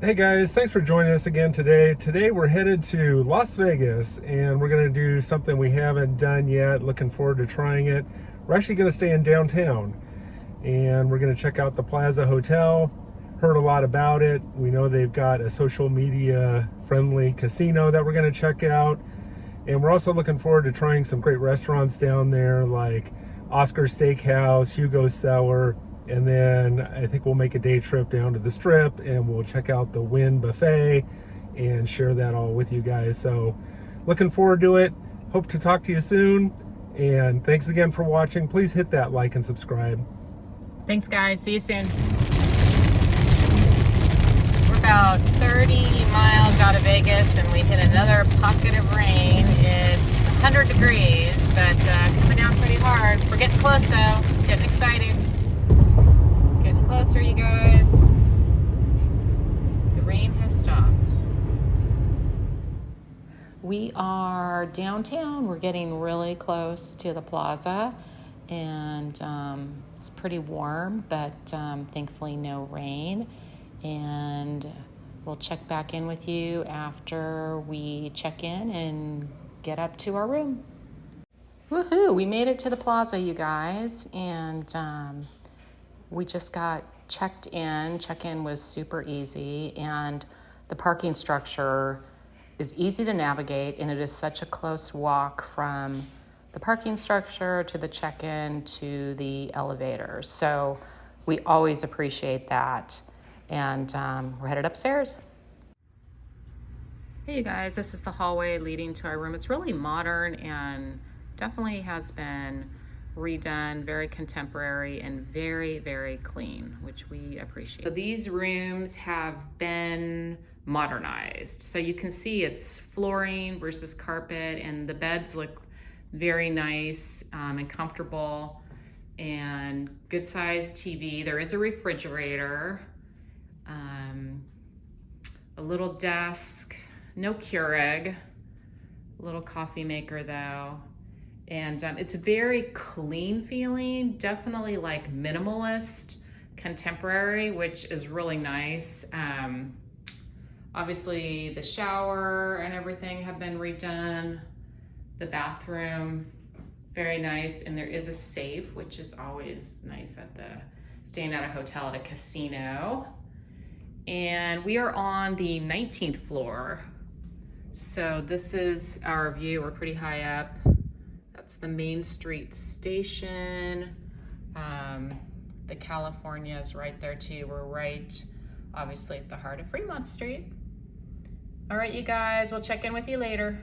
Hey guys, thanks for joining us again today. Today we're headed to Las Vegas and we're going to do something we haven't done yet. Looking forward to trying it. We're actually going to stay in downtown and we're going to check out the Plaza Hotel. Heard a lot about it. We know they've got a social media friendly casino that we're going to check out. And we're also looking forward to trying some great restaurants down there like Oscar Steakhouse, Hugo's Cellar. And then I think we'll make a day trip down to the Strip and we'll check out the Wynn Buffet and share that all with you guys. So looking forward to it. Hope to talk to you soon. And thanks again for watching. Please hit that like and subscribe. Thanks, guys. See you soon. We're about 30 miles out of Vegas and we hit another pocket of rain. It's 100 degrees, but coming down pretty hard. We're getting close though. Getting excited. Getting closer, you guys. The rain has stopped. We are downtown. We're getting really close to the plaza, and it's pretty warm, but thankfully no rain. And we'll check back in with you after we check in and get up to our room. Woohoo! We made it to the plaza, you guys, and we just got checked in. Check-in was super easy, and the parking structure is easy to navigate, and it is such a close walk from the parking structure to the check-in to the elevators. So we always appreciate that. And we're headed upstairs. Hey you guys, this is the hallway leading to our room. It's really modern and definitely has been redone, very contemporary and very, very clean, which we appreciate. So these rooms have been modernized. So you can see it's flooring versus carpet, and the beds look very nice and comfortable, and good sized TV. There is a refrigerator, a little desk, no Keurig, a little coffee maker though. And it's very clean feeling, definitely like minimalist, contemporary, which is really nice. Obviously the shower and everything have been redone. The bathroom, very nice. And there is a safe, which is always nice at staying at a hotel at a casino. And we are on the 19th floor. So this is our view, we're pretty high up. That's the Main Street station. The California is right there too. We're right, obviously, at the heart of Fremont Street. All right, you guys, we'll check in with you later.